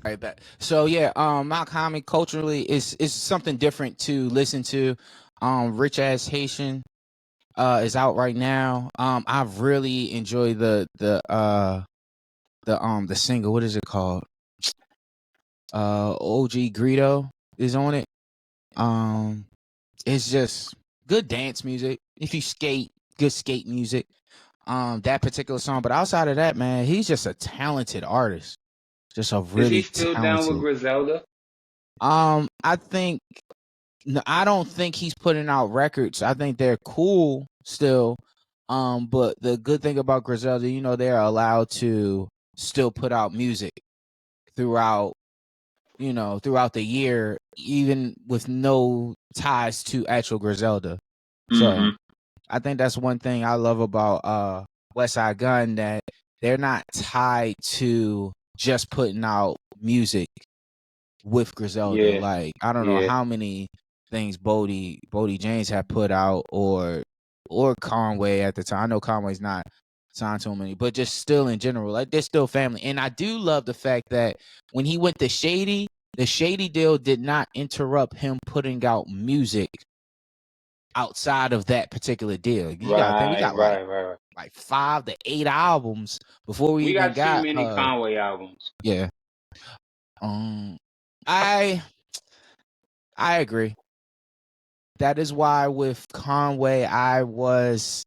Right back. So yeah, my comic culturally is something different to listen to. Rich Ass Haitian is out right now. I've really enjoyed the single. What is it called? OG Greedo is on it. Um, it's just good dance music. If you skate, good skate music. That particular song. But outside of that, man, he's just a talented artist. Just a Is he really still down with talented. Griselda? I think no, I don't think he's putting out records. I think they're cool still. But the good thing about Griselda, they're allowed to still put out music throughout, throughout the year, even with no ties to actual Griselda. So Mm-hmm. I think that's one thing I love about West Side Gun, that they're not tied to just putting out music with Griselda. Yeah, Like, I don't know yeah. how many things Bodie James had put out, or Conway at the time. I know Conway's not signed to him but just still in general, like, they're still family. And I do love the fact that when he went to Shady, the Shady deal did not interrupt him putting out music outside of that particular deal. You gotta think we got Right. like 5 to 8 albums before we We even got too got many Conway albums. yeah. Um I I agree. That is why with Conway I was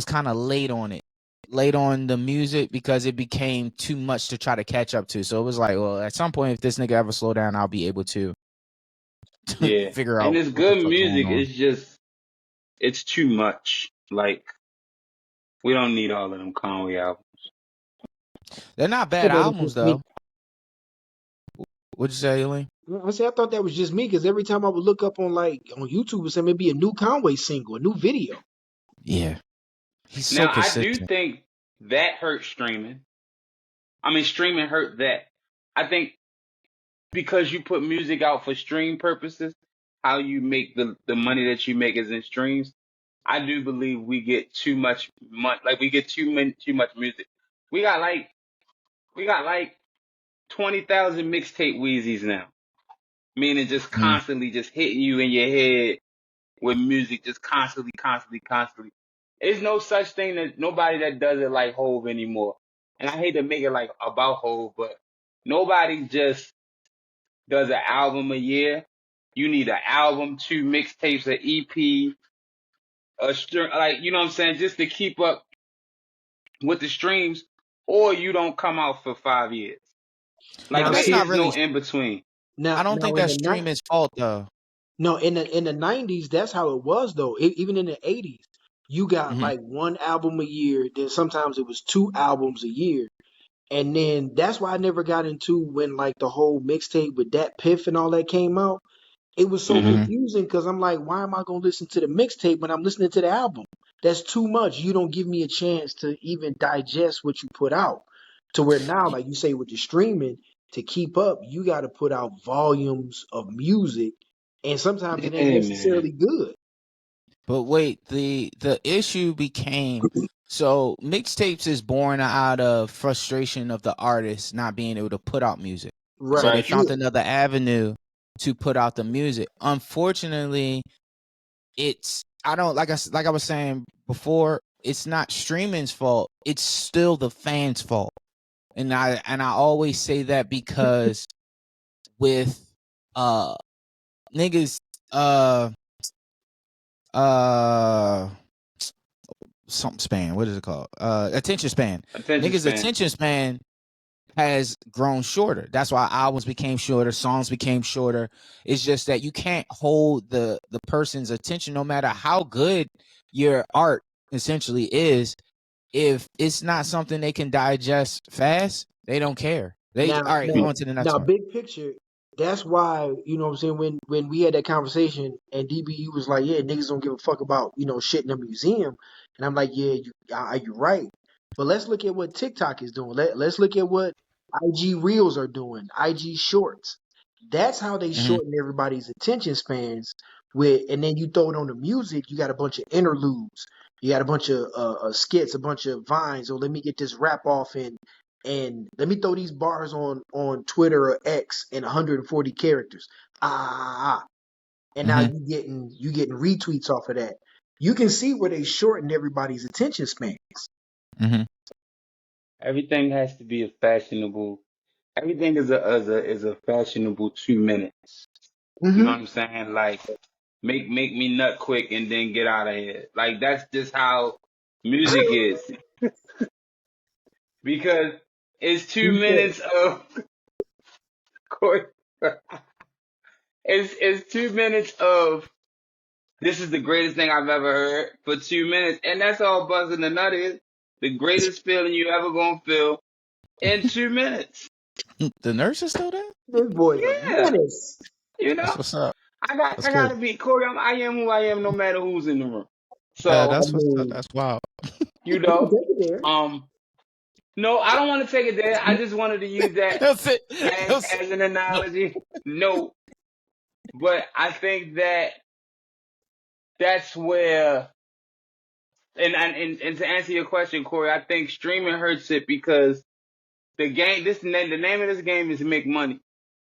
kind of late on it. Late on the music because it became too much to try to catch up to. So it was like, well, at some point if this nigga ever slow down, I'll be able to Yeah, figure and out it's what the good fuck going music. on. It's just it's too much. Like we don't need all of them Conway albums. They're not I thought bad that was albums just me. though. What'd you say, Elaine? I say I thought that was just me because every time I would look up on YouTube, it said maybe a new Conway single, a new video. Yeah. He's so Now I do consistent. think that hurt streaming. I mean, streaming hurt that. I think because you put music out for stream purposes, how you make the money that you make is in streams. I do believe we get too much like we get too much music. We got like we got like 20,000 mixtape Wheezies now, meaning just Mm. constantly just hitting you in your head with music, just constantly. There's no such thing that nobody that does it like Hove anymore. And I hate to make it like about Hove, but nobody just does an album a year. You need an album, 2 mixtapes, an EP, like you know what I'm saying, just to keep up with the streams, or you don't come out for 5 years. Like Now But there that's see, not is really no in between. I now don't now think in that's the night. streaming's fault though. No, in the 90s, that's how it was though. Even in the 80s, you got Mhm. like one album a year. Then sometimes it was 2 albums a year. And then that's why I never got into when like the whole mixtape with that Piff and all that came out. It was so Hmm. Mhm. confusing because I'm like, why am I gonna listen to the mixtape when I'm listening to the album? That's too much. You don't give me a chance to even digest what you put out. To where now, like you say, with the streaming, to keep up, you got to put out volumes of music, and sometimes it ain't Hey man. necessarily good. But wait, the issue became, so mixtapes is born out of frustration of the artist not being able to put out music. So Right, they Right. found yeah. another avenue to put out the music. Unfortunately, it's I don't like I was saying before, it's not streaming's fault. It's still the fans' fault. And I always say that because with uh niggas uh uh something span. What is it called? Attention span. Attention Niggas' span. attention span has grown shorter. That's why albums became shorter, songs became shorter. It's just that you can't hold the person's attention no matter how good your art essentially is. If it's not something they can digest fast, they don't care. They Now, all right, now, on to the next now, one. big picture. That's why what I'm saying. When we had that conversation, and DBU was like, "Yeah, niggas don't give a fuck about shit in a museum," and I'm like, "Yeah, you're right." But let's look at what TikTok is doing. Let's look at what IG Reels are doing, IG Shorts. That's how they Mhm. shorten everybody's attention spans. And then you throw it on the music, you got a bunch of interludes, you got a bunch of skits, a bunch of vines. Oh, let me get this rap off in and let me throw these bars on Twitter or X in 140 characters. And now you getting retweets off of that. You can see where they shorten everybody's attention spans. Mm-hmm. Everything has to be a fashionable. Everything is a fashionable 2 minutes. You know what Mm-hmm. I'm saying? Like make me nut quick and then get out of here. Like that's just how music is. Because it's 2 minutes of it's 2 minutes of this is the greatest thing I've ever heard for 2 minutes, and that's all buzzing the nut is. The greatest feeling you ever gonna feel in 2 minutes. The nurse is still there? This boy's a Yeah, menace. you That's know, what's up. That's I good. gotta be Corey. I am who I am, no matter who's in the room. So I That's what's up. mean, That's wild. you we can know, take it there. no, I don't want to take it there. I just wanted to use that That's it. as an analogy. No, but I think that's where, and to answer your question, Corey, I think streaming hurts it because the name of this game is make money.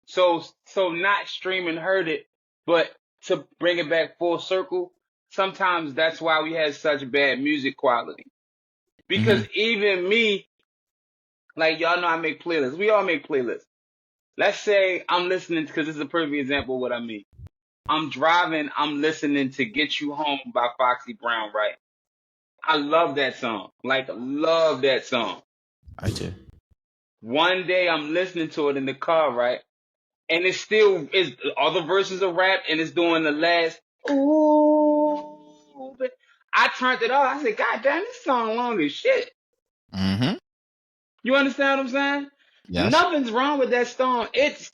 So not streaming hurt it, but to bring it back full circle, sometimes that's why we had such bad music quality. Because even me, like y'all know I make playlists. We all make playlists. Let's say I'm listening, because this is a perfect example of what I mean. I'm driving, I'm listening to Get You Home by Foxy Brown, right? I love that song. Like, love that song. I do. One day I'm listening to it in the car, right? And it's still, all the verses are rap, and it's doing the last, ooh. But I turned it off. I said, God damn, this song long as shit. Mm-hmm. You understand what I'm saying? Yes. Nothing's wrong with that song. It's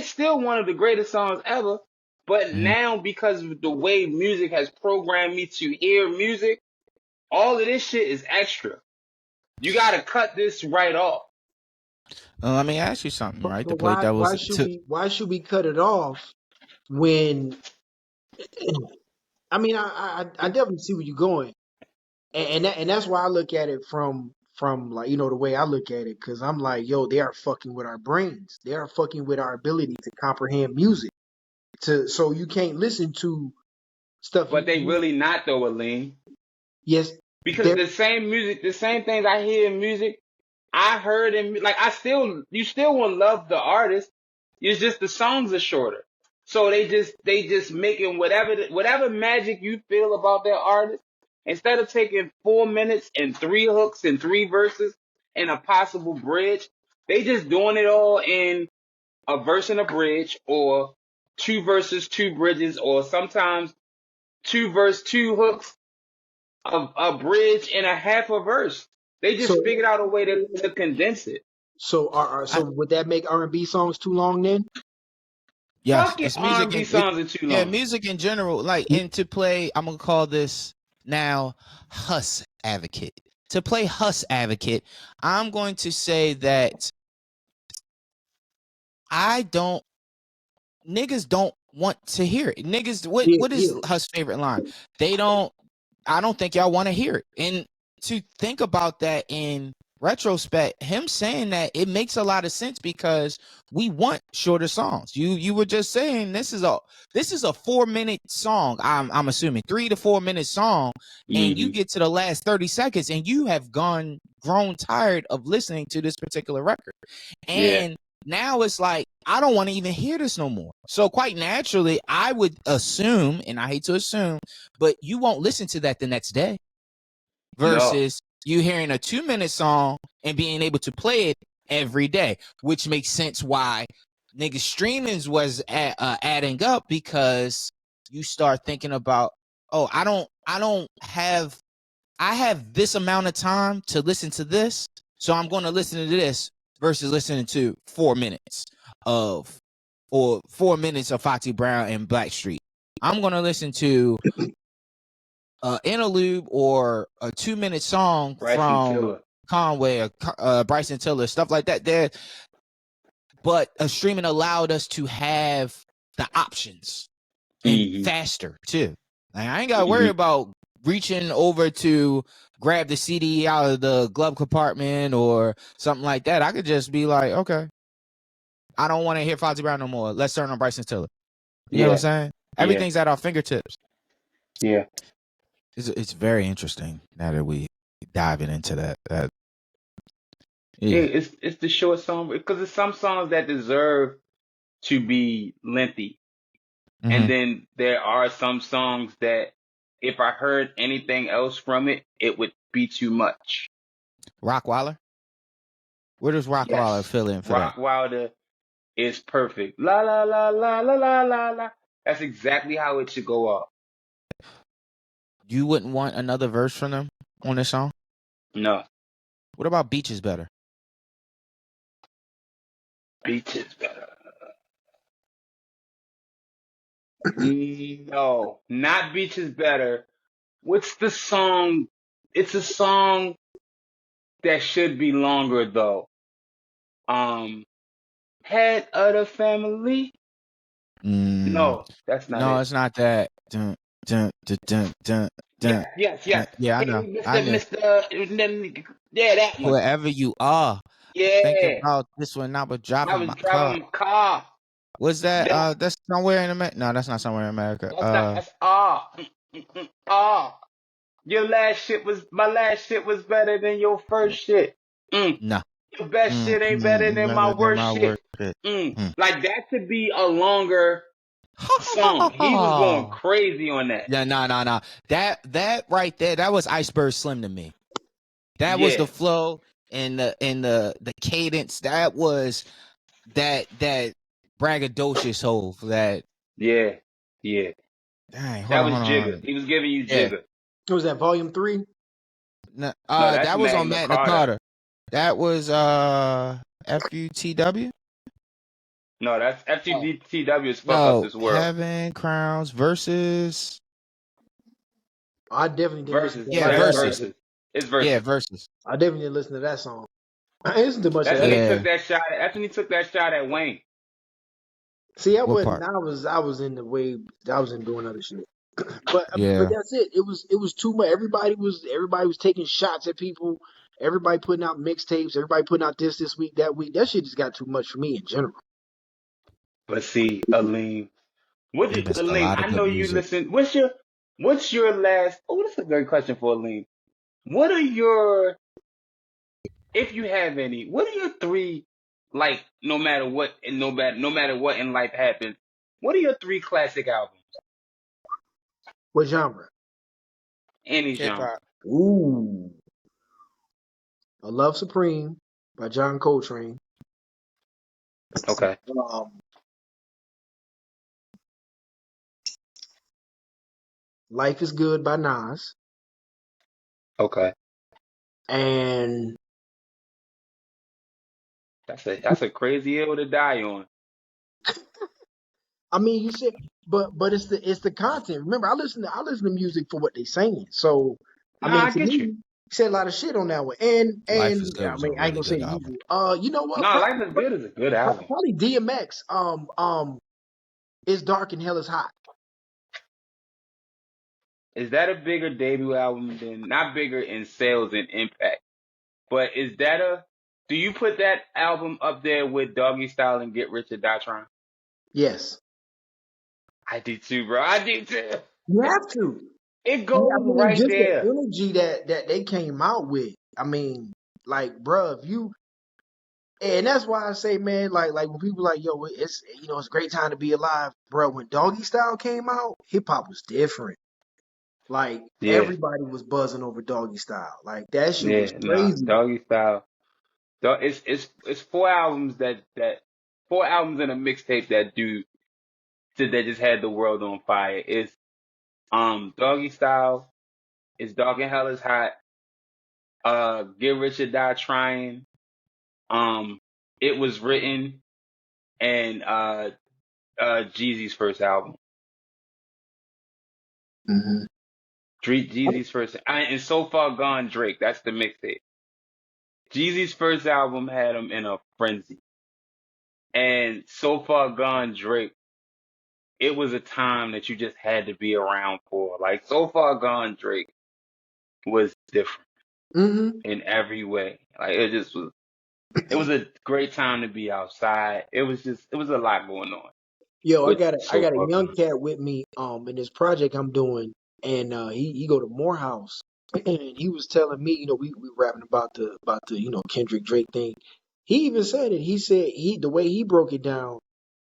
still one of the greatest songs ever. But now, because of the way music has programmed me to hear music, all of this shit is extra. You gotta cut this right off. Let me ask you something, right? To But play devil's why should we cut it off when I mean I definitely see where you're going. And that's why I look at it from like, the way I look at it, because I'm like, yo, they are fucking with our brains. They are fucking with our ability to comprehend music. So you can't listen to stuff But they really not though, Aline. yes, Because there the same music, the same things I hear in music, I heard in, like, you still will love the artist. It's just the songs are shorter. So they just making whatever magic you feel about their artist, instead of taking 4 minutes and 3 hooks and 3 verses and a possible bridge, they just doing it all in a verse and a bridge, or 2 verses, 2 bridges, or sometimes 2 verse, 2 hooks, a bridge and a half a verse. They so just figured out a way to condense it. so would that make R&B songs too long then? Yes, Fucking it's music R&B and songs are too yeah, long. music in general. Like, and to play, I'm gonna call this now Huss advocate. To play Huss advocate, I'm going to say that niggas don't want to hear it. Niggas, what is Yeah. Huss' favorite line? I don't think y'all want to hear it. And to think about that in retrospect, him saying that, it makes a lot of sense because we want shorter songs. You were just saying this is a 4-minute song. I'm assuming 3 to 4 minute song, and you Mm-hmm. get to the last 30 seconds and you have grown tired of listening to this particular record. Yeah. And now it's like, I don't want to even hear this no more. So quite naturally, I would assume, and I hate to assume, but you won't listen to that the next day, No. versus you hearing a 2-minute song and being able to play it every day, which makes sense why niggas streamings was adding up, because you start thinking about, oh, I have this amount of time to listen to this, so I'm going to listen to this versus listening to 4 minutes of 4 minutes of Foxy Brown and Blackstreet. I'm going to listen to interlude or a 2-minute song Bryson from Tiller. Conway or Bryson Tiller, stuff like that. But streaming allowed us to have the options and Mm-hmm. faster too. Like, I ain't got to worry Mm-hmm. about reaching over to grab the CD out of the glove compartment or something like that, I could just be like, okay, I don't want to hear Foxy Brown no more. Let's turn on Bryson Tiller. You know what I'm saying? Everything's at our fingertips. Yeah. It's very interesting now that we diving into that. Yeah, it's the short song because there's some songs that deserve to be lengthy. And then there are some songs that if I heard anything else from it, it would be too much. Rockwilder? Where does Rockwilder fill in for that? Rockwilder is perfect. La la la la la la la la. That's exactly how it should go off. You wouldn't want another verse from them on this song? No. What about Beach is Better? Beach is better. No, not Beach is better. What's the song? It's a song that should be longer though. Head of the family. No, that's not No, it. it's not that. Dun, dun, dun, dun, dun, dun. Yes. Yeah, I Hey, know. Mr. Yeah, that one. Whoever you are. Yeah. Thinking about this one, I was I driving was my driving car. my car. Was that that's somewhere in America? No, that's not somewhere in America. That's Your last shit was my last shit was better than your first shit. No. Your best shit ain't better than my worst shit. Like that could be a longer song. He was going crazy on that. Yeah, no. That right there, that was Iceberg Slim to me. That was the flow and the cadence. That was that braggadocious hole for that. Yeah. Dang, That was Jigga. He was giving you Jigga. What was that, Volume 3? No, that's that was on Magna Magna Carta. That was FUTW. No, that's FTW is Fuck Up This World. Heaven Crowns versus. I definitely did Versus. listen to Yeah, that. versus. It's versus. Yeah, versus. I definitely did listen to that song. I didn't listen to much That's of when that. he took that shot. That's when he took that shot at Wayne. See, I What wasn't. part? I was in the way. I was in doing other shit. But Yeah. that's it. It was too much. Everybody was taking shots at people. Everybody putting out mixtapes. Everybody putting out this week, that week. That shit just got too much for me in general. But see, Aleem, I good know you music. listen. What's your last? Oh, that's a great question for Aleem. What are your, if you have any, what are your three, like, no matter what in life happens, what are your three classic albums? What genre? Any genre. Ooh, A Love Supreme by John Coltrane. Okay. Life is Good by Nas. Okay. And That's a crazy hill to die on. I mean, you said, but it's the content. Remember, I listen to music for what they saying. So I to get me, you. you said a lot of shit on that one. And Life is Good I was mean, a I ain't really gonna say good the album. usual. You know what? No, Life is Good is a good album. Probably DMX. It's Dark and Hell is Hot. Is that a bigger debut album than, not bigger in sales and impact, but do you put that album up there with Doggy Style and Get Rich or Die Trying? Yes, I do too, bro. I do too. you have to. It goes I mean, right just the there. energy that they came out with. I mean, like, bruh, if you. And that's why I say, man, like when people like, yo, it's it's a great time to be alive, bro. When Doggy Style came out, hip hop was different. Like everybody was buzzing over Doggy Style. Like that shit was crazy. Doggy Style. It's four albums four albums and a mixtape that just had the world on fire. It's Doggy Style, it's Dark and Hell is Hot, Get Rich or Die Trying, It Was Written, and Jeezy's first album. Mm-hmm. Jeezy's first, and So Far Gone Drake. That's the mixtape. Jeezy's first album had him in a frenzy, and So Far Gone Drake it was a time that you just had to be around for. Like So Far Gone Drake was different Mm-hmm. in every way. Like it was a great time to be outside. It was a lot going on Yo, I with got So a Far young Gone. cat with me in this project I'm doing, and he go to Morehouse, and he was telling me, we rapping about the Kendrick Drake thing. He even said it. He said the way he broke it down,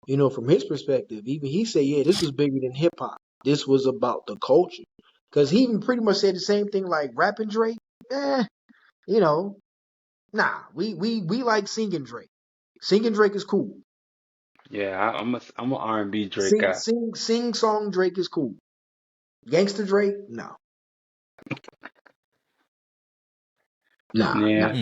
from his perspective, even he said, yeah, this was bigger than hip hop. This was about the culture, because he even pretty much said the same thing like rapping Drake. Eh, you know, nah, we like singing Drake. Singing Drake is cool. Yeah, I'm a R&B Drake Sing, guy. sing, sing song Drake is cool. Gangster Drake, no. Nah. Yeah,